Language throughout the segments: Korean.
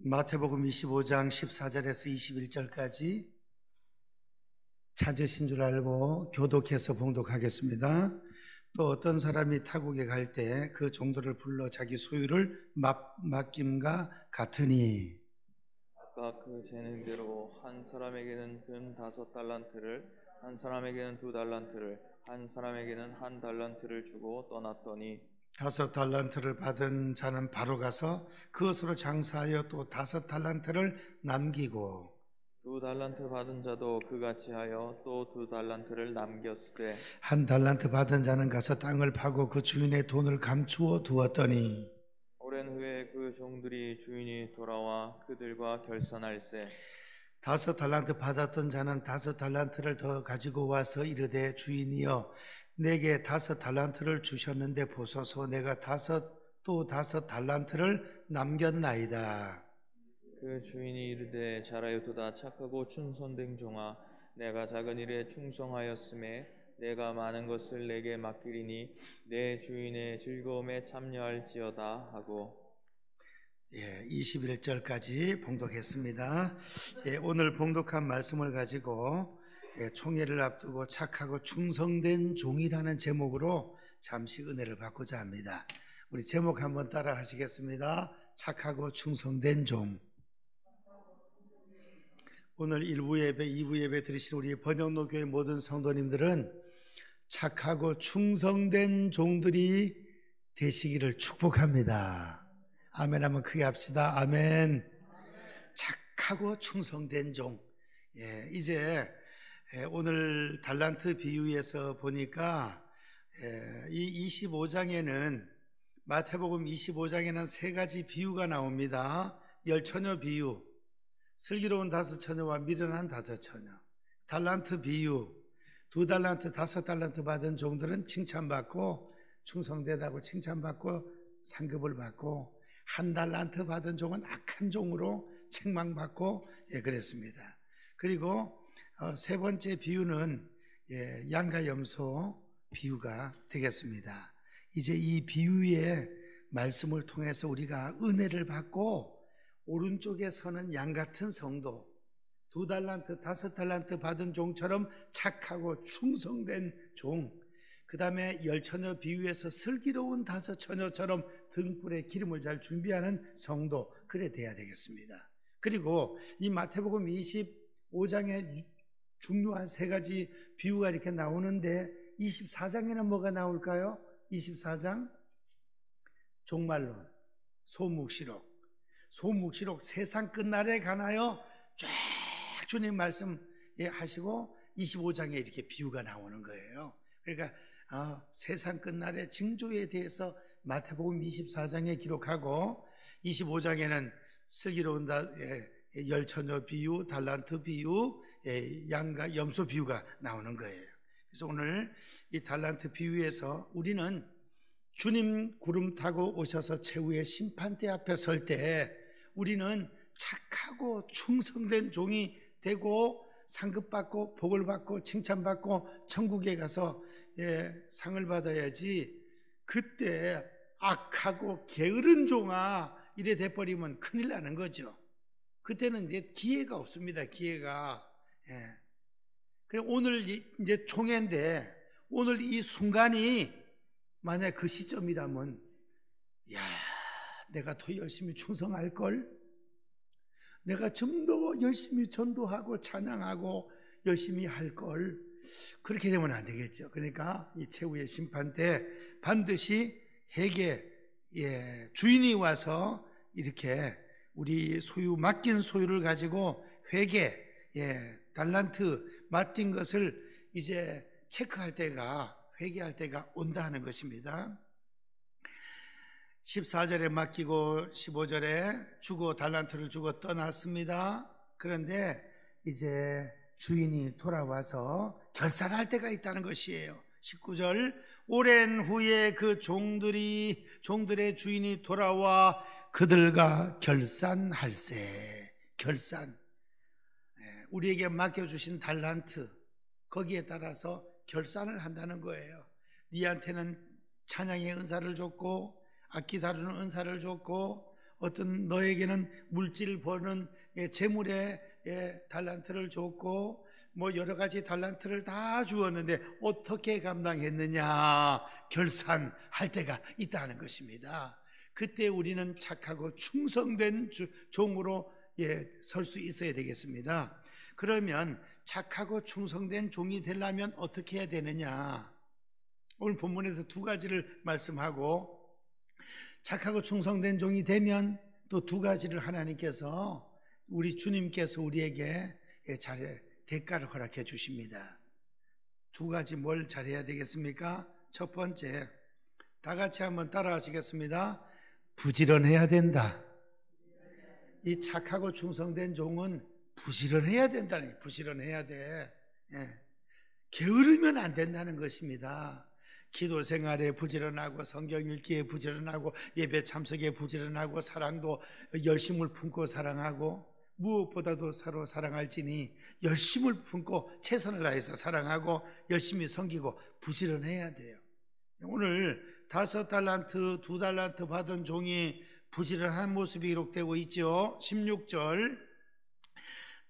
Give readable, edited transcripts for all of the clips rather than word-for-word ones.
마태복음 25장 14절에서 21절까지 찾으신 줄 알고 교독해서 봉독하겠습니다. 또 어떤 사람이 타국에 갈 때 그 종들을 불러 자기 소유를 맡김과 같으니 아까 그 재능대로 한 사람에게는 금 5달란트를, 한 사람에게는 2달란트를, 한 사람에게는 1달란트를 주고 떠났더니 5달란트를 받은 자는 바로 가서 그것으로 장사하여 또 5달란트를 남기고 2달란트 받은 자도 그같이 하여 또 2달란트를 남겼으되 1달란트 받은 자는 가서 땅을 파고 그 주인의 돈을 감추어 두었더니 오랜 후에 그 종들이 주인이 돌아와 그들과 결산할세 5달란트 받았던 자는 5달란트를 더 가지고 와서 이르되 주인이여 내게 5달란트를 주셨는데 보소서 내가 또 5달란트를 남겼나이다. 그 주인이 이르되 잘하였도다 착하고 충성된 종아 내가 작은 일에 충성하였음에 내가 많은 것을 내게 맡기리니 내 주인의 즐거움에 참여할지어다 하고 21절까지 봉독했습니다. 오늘 봉독한 말씀을 가지고 총회를 앞두고 착하고 충성된 종이라는 제목으로 잠시 은혜를 받고자 합니다. 우리 제목 한번 따라 하시겠습니다. 착하고 충성된 종. 오늘 1부 예배, 2부 예배 들으신 우리 번영로교회 모든 성도님들은 착하고 충성된 종들이 되시기를 축복합니다. 아멘 한번 크게 합시다. 아멘. 착하고 충성된 종. 이제 오늘 달란트 비유에서 보니까 이 25장에는 마태복음 25장에는 세 가지 비유가 나옵니다. 열처녀 비유, 슬기로운 5처녀와 미련한 5처녀, 달란트 비유, 2달란트, 5달란트 받은 종들은 칭찬받고 충성되다고 칭찬받고 상급을 받고 1달란트 받은 종은 악한 종으로 책망받고 그랬습니다. 그리고 세 번째 비유는 양과 염소 비유가 되겠습니다. 이제 이 비유의 말씀을 통해서 우리가 은혜를 받고 오른쪽에 서는 양 같은 성도 2달란트, 5달란트 받은 종처럼 착하고 충성된 종, 그 다음에 열처녀 비유에서 슬기로운 5처녀처럼 등불에 기름을 잘 준비하는 성도, 그래 돼야 되겠습니다. 그리고 이 마태복음 25장에 중요한 세 가지 비유가 이렇게 나오는데 24장에는 뭐가 나올까요? 24장 종말론, 소묵시록, 세상 끝날에 가나요? 쫙 주님 말씀 하시고 25장에 이렇게 비유가 나오는 거예요. 그러니까 세상 끝날의 징조에 대해서 마태복음 24장에 기록하고 25장에는 슬기로운 열처녀 비유, 달란트 비유, 양과 염소 비유가 나오는 거예요. 그래서 오늘 이 달란트 비유에서 우리는 주님 구름 타고 오셔서 최후의 심판대 앞에 설 때 우리는 착하고 충성된 종이 되고 상급받고 복을 받고 칭찬받고 천국에 가서 상을 받아야지, 그때 악하고 게으른 종아 이래 돼버리면 큰일 나는 거죠. 그때는 이제 기회가 없습니다. 기회가. 그래 오늘 이제 총회인데 오늘 이 순간이 만약 그 시점이라면 내가 더 열심히 충성할걸, 내가 좀 더 열심히 전도하고 찬양하고 열심히 할걸, 그렇게 되면 안 되겠죠. 그러니까 이 최후의 심판 때 반드시 회개, 주인이 와서 이렇게 우리 맡긴 소유를 가지고 회개, 달란트 맡긴 것을 이제 체크할 때가, 회개할 때가 온다 하는 것입니다. 14절에 맡기고 15절에 주고 달란트를 주고 떠났습니다. 그런데 이제 주인이 돌아와서 결산할 때가 있다는 것이에요. 19절, 오랜 후에 그 종들의 주인이 돌아와 그들과 결산할세. 결산, 우리에게 맡겨주신 달란트, 거기에 따라서 결산을 한다는 거예요. 니한테는 찬양의 은사를 줬고 악기 다루는 은사를 줬고 어떤 너에게는 물질 버는 재물의 달란트를 줬고 뭐 여러 가지 달란트를 다 주었는데 어떻게 감당했느냐 결산할 때가 있다는 것입니다. 그때 우리는 착하고 충성된 종으로 설 수 있어야 되겠습니다. 그러면 착하고 충성된 종이 되려면 어떻게 해야 되느냐? 오늘 본문에서 두 가지를 말씀하고 착하고 충성된 종이 되면 또 두 가지를 하나님께서 우리 주님께서 우리에게 대가를 허락해 주십니다. 두 가지 뭘 잘해야 되겠습니까? 첫 번째, 다 같이 한번 따라 하시겠습니다. 부지런해야 된다. 이 착하고 충성된 종은 부지런해야 된다는 거예요. 부지런해야 돼. 게으르면 안 된다는 것입니다. 기도 생활에 부지런하고 성경 읽기에 부지런하고 예배 참석에 부지런하고 사랑도 열심을 품고 사랑하고 무엇보다도 서로 사랑할지니 열심을 품고 최선을 다해서 사랑하고 열심히 섬기고 부지런해야 돼요. 오늘 5달란트, 2달란트 받은 종이 부지런한 모습이 기록되고 있죠. 16절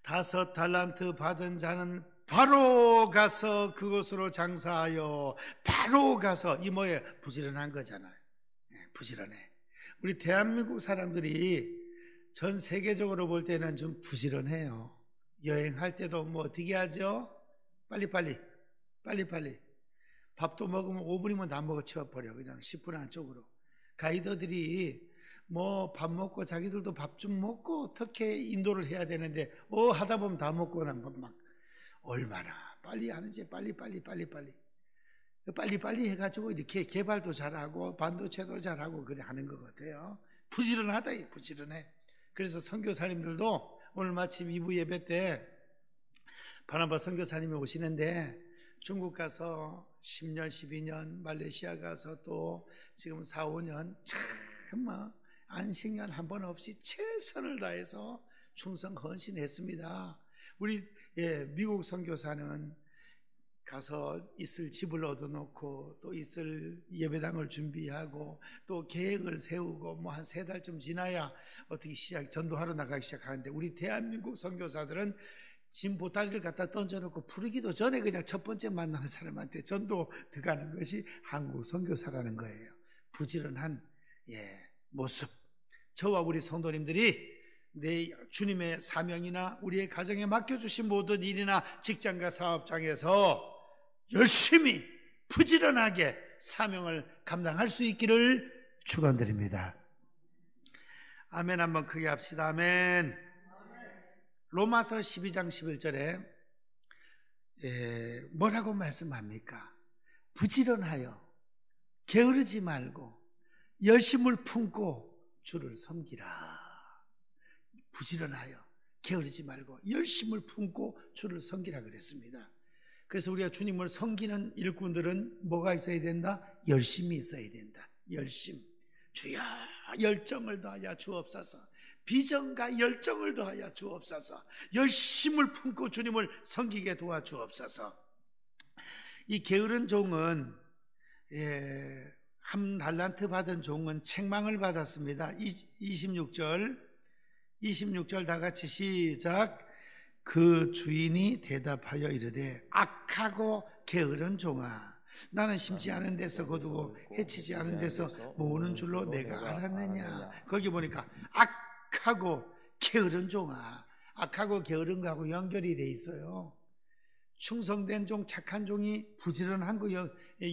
5달란트 받은 자는 바로 가서 그곳으로 장사하여 바로 가서 이 뭐예요? 부지런한 거잖아요. 부지런해. 우리 대한민국 사람들이 전 세계적으로 볼 때는 좀 부지런해요. 여행할 때도 뭐 어떻게 하죠? 빨리빨리 밥도 먹으면 5분이면 다 먹어 채워버려. 그냥 10분 안쪽으로. 가이드들이 뭐 밥 먹고 자기들도 밥 좀 먹고 어떻게 인도를 해야 되는데 하다 보면 다 먹고 나면 막 얼마나 빨리 하는지 빨리 해가지고 이렇게 개발도 잘하고 반도체도 잘하고 그래 하는 것 같아요. 부지런하다, 부지런해. 그래서 선교사님들도 오늘 마침 2부 예배 때 바나바 선교사님이 오시는데 중국 가서 10년, 12년, 말레이시아 가서 또 지금 4, 5년 참 안식년 한 번 없이 최선을 다해서 충성 헌신했습니다. 우리 미국 선교사는 가서 있을 집을 얻어놓고 또 있을 예배당을 준비하고 또 계획을 세우고 뭐 한 3달쯤 지나야 어떻게 전도하러 나가기 시작하는데 우리 대한민국 선교사들은 짐 보따리를 갖다 던져놓고 부르기도 전에 그냥 첫 번째 만나는 사람한테 전도 들어가는 것이 한국 선교사라는 거예요. 부지런한 모습. 저와 우리 성도님들이 내 주님의 사명이나 우리의 가정에 맡겨주신 모든 일이나 직장과 사업장에서 열심히 부지런하게 사명을 감당할 수 있기를 축원드립니다. 아멘. 한번 크게 합시다. 아멘. 로마서 12장 11절에 뭐라고 말씀합니까? 부지런하여 게으르지 말고 열심을 품고 주를 섬기라. 부지런하여 게으르지 말고 열심을 품고 주를 섬기라 그랬습니다. 그래서 우리가 주님을 섬기는 일꾼들은 뭐가 있어야 된다? 열심이 있어야 된다. 열심. 주여 열정을 더하여 주옵소서. 비전과 열정을 더하여 주옵소서. 열심을 품고 주님을 섬기게 도와주옵소서. 이 게으른 종은 한 달란트 받은 종은 책망을 받았습니다. 26절 다 같이 시작. 그 주인이 대답하여 이르되 악하고 게으른 종아, 나는 심지 않은 데서 거두고 해치지 않은 데서 모으는 줄로 내가 알았느냐. 거기 보니까 악하고 게으른 종아, 악하고 게으른 거하고 연결이 돼 있어요. 충성된 종, 착한 종이 부지런한 거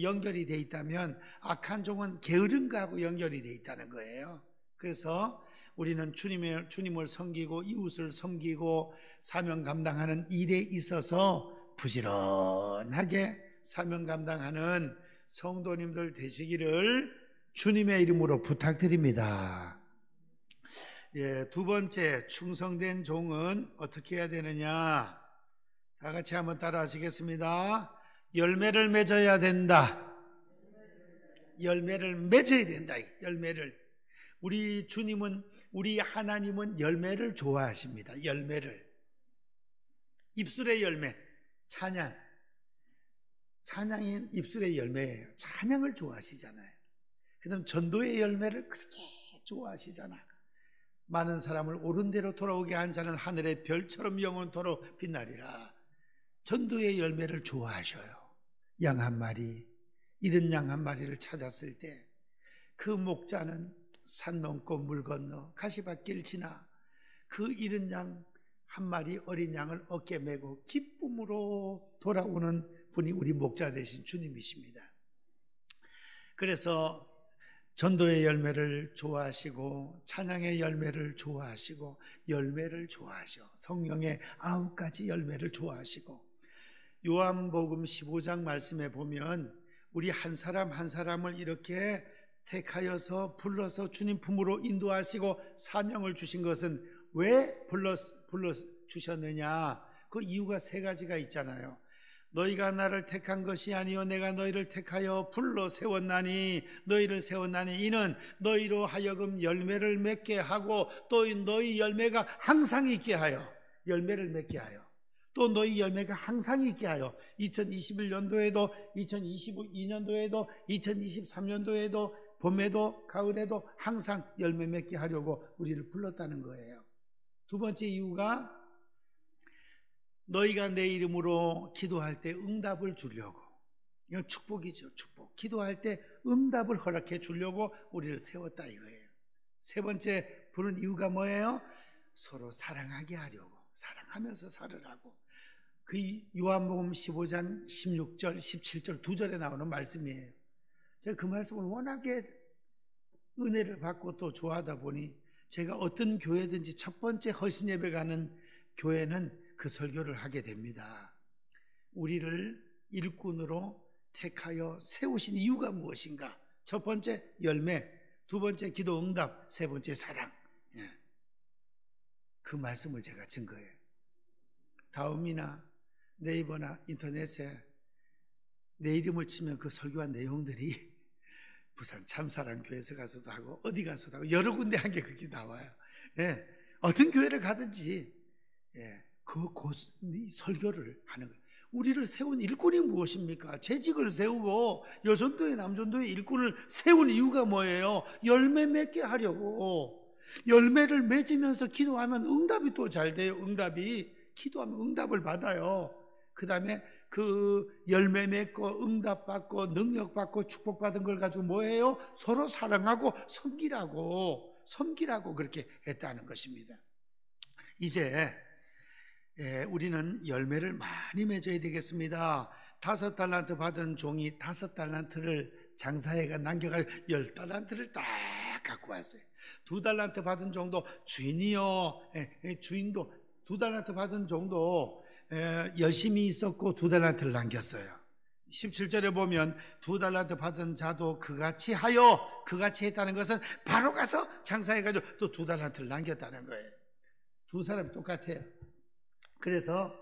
연결이 돼 있다면 악한 종은 게으른 거하고 연결이 돼 있다는 거예요. 그래서 우리는 주님을 섬기고 이웃을 섬기고 사명 감당하는 일에 있어서 부지런하게 사명 감당하는 성도님들 되시기를 주님의 이름으로 부탁드립니다. 두 번째, 충성된 종은 어떻게 해야 되느냐? 다 같이 한번 따라 하시겠습니다. 열매를 맺어야 된다. 열매를 맺어야 된다. 열매를. 우리 주님은, 우리 하나님은 열매를 좋아하십니다. 열매를. 입술의 열매, 찬양. 찬양이 입술의 열매예요. 찬양을 좋아하시잖아요. 그 다음 전도의 열매를 그렇게 좋아하시잖아. 많은 사람을 옳은 대로 돌아오게 한 자는 하늘의 별처럼 영원토록 빛나리라. 전도의 열매를 좋아하셔요. 양 한 마리, 잃은 양 한 마리를 찾았을 때 그 목자는 산 넘고 물 건너 가시밭길 지나 그 잃은 양 한 마리 어린 양을 어깨 메고 기쁨으로 돌아오는 분이 우리 목자 되신 주님이십니다. 그래서 전도의 열매를 좋아하시고 찬양의 열매를 좋아하시고 열매를 좋아하셔. 성령의 9가지 열매를 좋아하시고 요한복음 15장 말씀에 보면 우리 한 사람 한 사람을 이렇게 택하여서 불러서 주님 품으로 인도하시고 사명을 주신 것은 왜 불러 주셨느냐? 그 이유가 3가지가 있잖아요. 너희가 나를 택한 것이 아니요 내가 너희를 택하여 불러 세웠나니 너희를 세웠나니 이는 너희로 하여금 열매를 맺게 하고 또 너희 열매가 항상 있게 하여 열매를 맺게 하여 또 너희 열매가 항상 있게 하여 2021년도에도 2022년도에도 2023년도에도 봄에도 가을에도 항상 열매 맺게 하려고 우리를 불렀다는 거예요. 두 번째 이유가 너희가 내 이름으로 기도할 때 응답을 주려고. 이건 축복이죠. 축복. 기도할 때 응답을 허락해 주려고 우리를 세웠다 이거예요. 세 번째 부른 이유가 뭐예요? 서로 사랑하게 하려고. 사랑하면서 살으라고. 그 요한복음 15장 16절 17절 2절에 나오는 말씀이에요. 제가 그 말씀을 워낙에 은혜를 받고 또 좋아하다 보니 제가 어떤 교회든지 첫 번째 헌신 예배 가는 교회는 그 설교를 하게 됩니다. 우리를 일꾼으로 택하여 세우신 이유가 무엇인가? 첫 번째 열매, 두 번째 기도 응답, 세 번째 사랑. 그 말씀을 제가 증거해요. 다음이나 네이버나 인터넷에 내 이름을 치면 그 설교한 내용들이 부산 참사랑교회에서 가서도 하고 어디 가서도 하고 여러 군데 한 게 그렇게 나와요. 어떤 교회를 가든지 그 설교를 하는 거예요. 우리를 세운 일꾼이 무엇입니까? 재직을 세우고 여전도회 남전도회 일꾼을 세운 이유가 뭐예요? 열매 맺게 하려고. 열매를 맺으면서 기도하면 응답이 또 잘 돼요. 응답이 기도하면 응답을 받아요. 그 다음에 그 열매 맺고 응답받고 능력받고 축복받은 걸 가지고 뭐예요? 서로 사랑하고 섬기라고 그렇게 했다는 것입니다. 이제 우리는 열매를 많이 맺어야 되겠습니다. 5달란트 받은 종이 5달란트를 장사해가 남겨가지고 10달란트를 딱 갖고 왔어요. 2달란트 받은 종도 주인이요. 주인도 2달란트 받은 종도 열심히 있었고 2달란트를 남겼어요. 17절에 보면 2달란트 받은 자도 그같이 하여, 그같이 했다는 것은 바로 가서 장사해가지고 또 2달란트를 남겼다는 거예요. 두 사람이 똑같아요. 그래서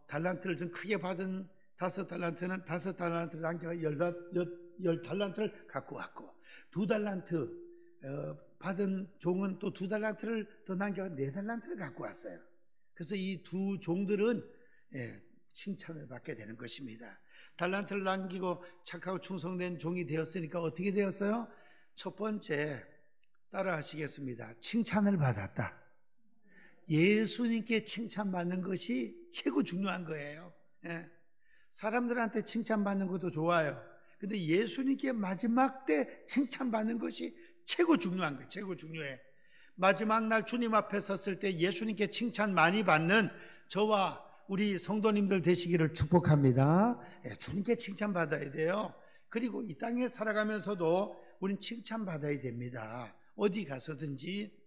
달란트를 좀 크게 받은 5달란트는 5달란트를 남겨가 10달란트를 갖고 왔고 2달란트 받은 종은 또 2달란트를 더 남겨가 4달란트를 갖고 왔어요. 그래서 이 두 종들은 칭찬을 받게 되는 것입니다. 달란트를 남기고 착하고 충성된 종이 되었으니까 어떻게 되었어요? 첫 번째 따라 하시겠습니다. 칭찬을 받았다. 예수님께 칭찬받는 것이 최고 중요한 거예요. 사람들한테 칭찬받는 것도 좋아요. 근데 예수님께 마지막 때 칭찬받는 것이 최고 중요한 거예요. 최고 중요해. 마지막 날 주님 앞에 섰을 때 예수님께 칭찬 많이 받는 저와 우리 성도님들 되시기를 축복합니다. 주님께 칭찬받아야 돼요. 그리고 이 땅에 살아가면서도 우린 칭찬받아야 됩니다. 어디 가서든지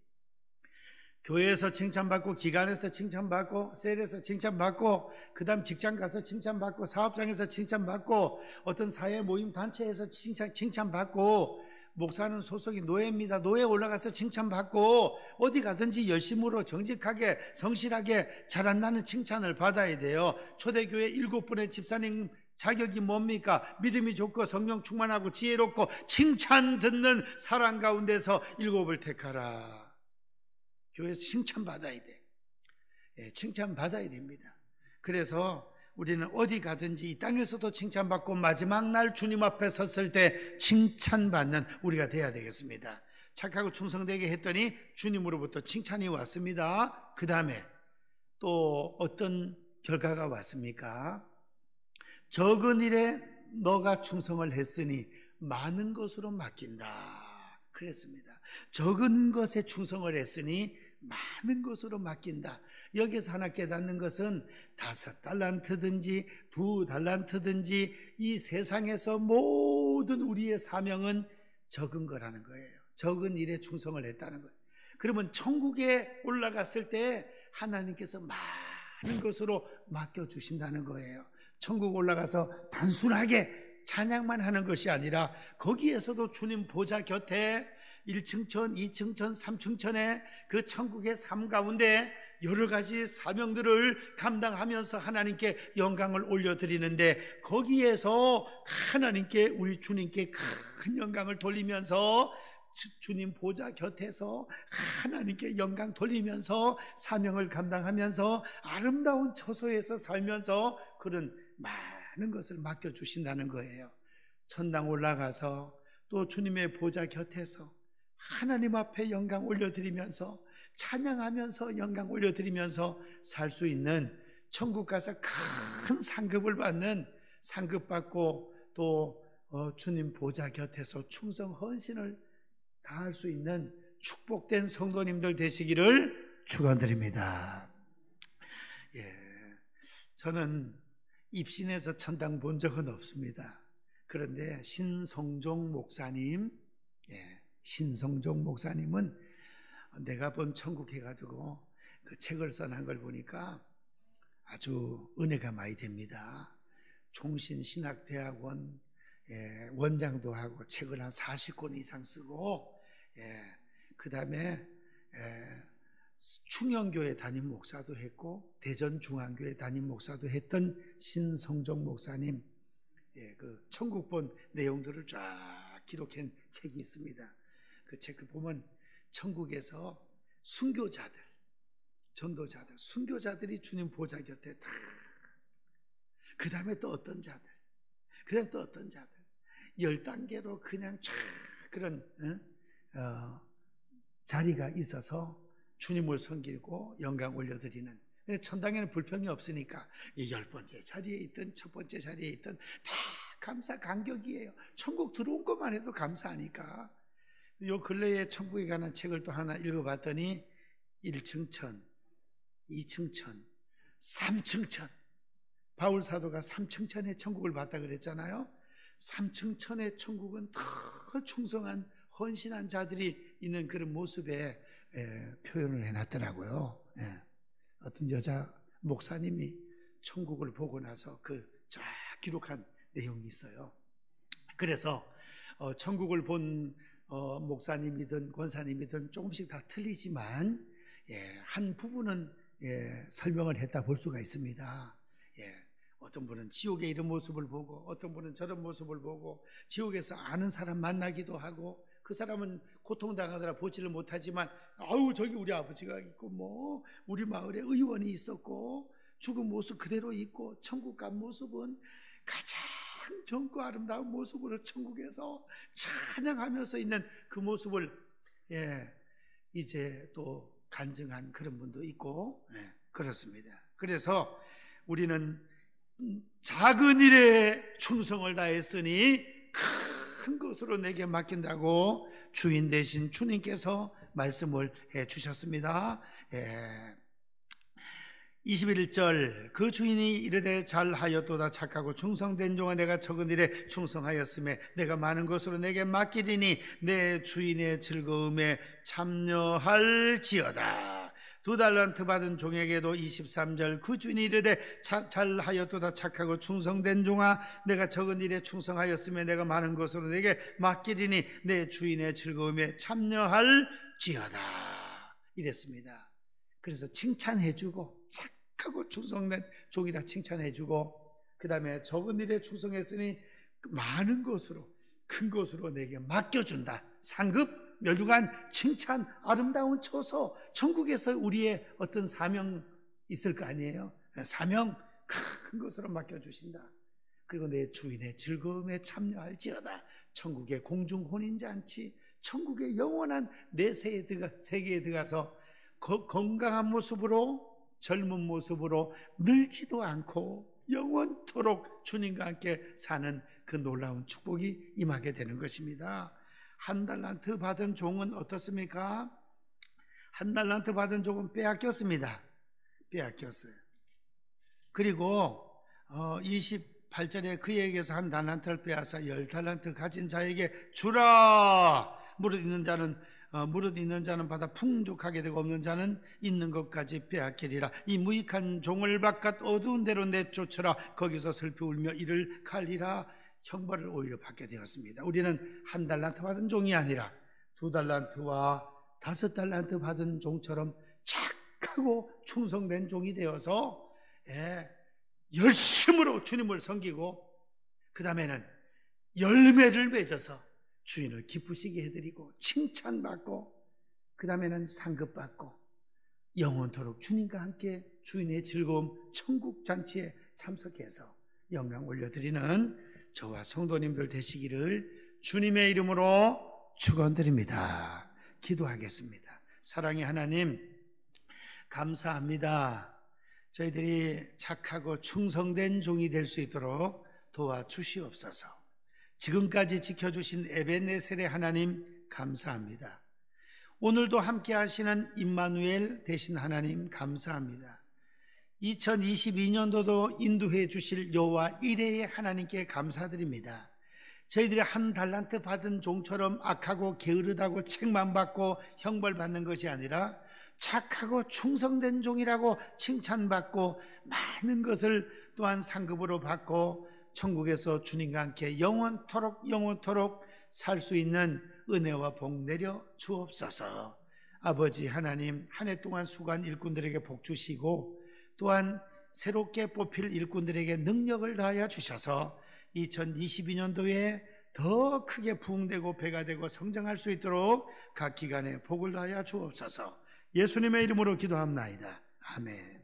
교회에서 칭찬받고 기관에서 칭찬받고 셀에서 칭찬받고 그 다음 직장 가서 칭찬받고 사업장에서 칭찬받고 어떤 사회 모임 단체에서 칭찬받고 목사는 소속이 노예입니다. 노예 올라가서 칭찬받고 어디 가든지 열심으로 정직하게 성실하게 잘한다는 칭찬을 받아야 돼요. 초대교회 7분의 집사님 자격이 뭡니까? 믿음이 좋고 성령 충만하고 지혜롭고 칭찬 듣는 사람 가운데서 7을 택하라. 교회에서 칭찬받아야 돼. 칭찬받아야 됩니다. 그래서 우리는 어디 가든지 이 땅에서도 칭찬받고 마지막 날 주님 앞에 섰을 때 칭찬받는 우리가 돼야 되겠습니다. 착하고 충성되게 했더니 주님으로부터 칭찬이 왔습니다. 그 다음에 또 어떤 결과가 왔습니까? 적은 일에 너가 충성을 했으니 많은 것으로 맡긴다 그랬습니다. 적은 것에 충성을 했으니 많은 것으로 맡긴다. 여기서 하나 깨닫는 것은 5달란트든지 2달란트든지 이 세상에서 모든 우리의 사명은 적은 거라는 거예요. 적은 일에 충성을 했다는 거예요. 그러면 천국에 올라갔을 때 하나님께서 많은 것으로 맡겨주신다는 거예요. 천국 올라가서 단순하게 찬양만 하는 것이 아니라 거기에서도 주님 보좌 곁에 1층천, 2층천, 3층천의 그 천국의 삶 가운데 여러 가지 사명들을 감당하면서 하나님께 영광을 올려드리는데 거기에서 하나님께 우리 주님께 큰 영광을 돌리면서 주님 보좌 곁에서 하나님께 영광 돌리면서 사명을 감당하면서 아름다운 처소에서 살면서 그런 많은 것을 맡겨주신다는 거예요. 천당 올라가서 또 주님의 보좌 곁에서 하나님 앞에 영광 올려드리면서 찬양하면서 영광 올려드리면서 살 수 있는 천국 가서 큰 상급을 받는 상급받고 또 주님 보좌 곁에서 충성 헌신을 다할 수 있는 축복된 성도님들 되시기를 축원드립니다. 예, 저는 입신에서 천당 본 적은 없습니다. 그런데 신성종 목사님, 신성종 목사님은 내가 본 천국 해가지고 그 책을 써놓은 걸 보니까 아주 은혜가 많이 됩니다. 종신신학대학원 원장도 하고 책을 한 40권 이상 쓰고 그 다음에 충영교회 담임 목사도 했고 대전중앙교회 담임 목사도 했던 신성종 목사님 그 천국 본 내용들을 쫙 기록한 책이 있습니다. 그 책 보면 천국에서 순교자들, 전도자들, 순교자들이 주님 보좌 곁에 다 그 다음에 또 어떤 자들, 그 다음에 또 어떤 자들 10단계로 그냥 쫙 그런 자리가 있어서 주님을 섬기고 영광 올려드리는. 근데 천당에는 불평이 없으니까 10번째 자리에 있든 첫 번째 자리에 있든 다 감사 감격이에요. 천국 들어온 것만 해도 감사하니까. 요 근래에 천국에 관한 책을 또 하나 읽어봤더니 1층천, 2층천, 3층천. 바울 사도가 3층천의 천국을 봤다 그랬잖아요. 3층천의 천국은 더 충성한 헌신한 자들이 있는 그런 모습에 표현을 해놨더라고요. 어떤 여자 목사님이 천국을 보고 나서 그 쫙 기록한 내용이 있어요. 그래서 천국을 본 목사님이든 권사님이든 조금씩 다 틀리지만 한 부분은 설명을 했다 볼 수가 있습니다. 어떤 분은 지옥의 이런 모습을 보고 어떤 분은 저런 모습을 보고 지옥에서 아는 사람 만나기도 하고 그 사람은 고통당하느라 보지를 못하지만 아우 저기 우리 아버지가 있고 뭐 우리 마을에 의원이 있었고 죽은 모습 그대로 있고 천국 간 모습은 가장 젊고 아름다운 모습으로 천국에서 찬양하면서 있는 그 모습을 이제 또 간증한 그런 분도 있고 그렇습니다. 그래서 우리는 작은 일에 충성을 다했으니 큰 것으로 내게 맡긴다고 주인 되신 주님께서 말씀을 해 주셨습니다. 21절 그 주인이 이르되 잘하였도다 착하고 충성된 종아 내가 적은 일에 충성하였음에 내가 많은 것으로 내게 맡기리니 내 주인의 즐거움에 참여할지어다. 2달란트 받은 종에게도 23절 그 주인이 이르되 잘하였도다 착하고 충성된 종아 내가 적은 일에 충성하였음에 내가 많은 것으로 내게 맡기리니 내 주인의 즐거움에 참여할지어다 이랬습니다. 그래서 칭찬해주고 착하고 충성된 종이라 칭찬해주고 그 다음에 적은 일에 충성했으니 많은 것으로 큰 것으로 내게 맡겨준다. 상급 멸류관 칭찬 아름다운 처소 천국에서 우리의 어떤 사명 있을 거 아니에요. 사명 큰 것으로 맡겨주신다. 그리고 내 주인의 즐거움에 참여할지어다. 천국의 공중혼인잔치 천국의 영원한 내 세계에 들어가서 건강한 모습으로, 젊은 모습으로, 늙지도 않고 영원토록 주님과 함께 사는 그 놀라운 축복이 임하게 되는 것입니다. 한 달란트 받은 종은 어떻습니까? 한 달란트 받은 종은 빼앗겼습니다. 빼앗겼어요. 그리고 28절에 그에게서 한 달란트를 빼앗아 10달란트 가진 자에게 주라. 무릇 있는 자는 받아 풍족하게 되고 없는 자는 있는 것까지 빼앗기리라. 이 무익한 종을 바깥 어두운 데로 내쫓으라. 거기서 슬피 울며 이를 갈리라. 형벌을 오히려 받게 되었습니다. 우리는 한 달란트 받은 종이 아니라 2달란트와 5달란트 받은 종처럼 착하고 충성된 종이 되어서 열심으로 주님을 섬기고, 그 다음에는 열매를 맺어서 주인을 기쁘시게 해드리고 칭찬받고, 그 다음에는 상급받고 영원토록 주님과 함께 주인의 즐거움 천국 잔치에 참석해서 영광 올려드리는 저와 성도님들 되시기를 주님의 이름으로 축원드립니다. 기도하겠습니다. 사랑의 하나님, 감사합니다. 저희들이 착하고 충성된 종이 될 수 있도록 도와주시옵소서. 지금까지 지켜주신 에벤네셀의 하나님 감사합니다. 오늘도 함께 하시는 임마누엘 되신 하나님 감사합니다. 2022년도도 인도해 주실 여호와 이레의 하나님께 감사드립니다. 저희들이 한 달란트 받은 종처럼 악하고 게으르다고 책만 받고 형벌받는 것이 아니라 착하고 충성된 종이라고 칭찬받고 많은 것을 또한 상급으로 받고 천국에서 주님과 함께 영원토록 살 수 있는 은혜와 복 내려 주옵소서. 아버지 하나님, 한 해 동안 수고한 일꾼들에게 복 주시고 또한 새롭게 뽑힐 일꾼들에게 능력을 다하여 주셔서 2022년도에 더 크게 부흥되고 배가 되고 성장할 수 있도록 각 기관에 복을 다하여 주옵소서. 예수님의 이름으로 기도합나이다. 아멘.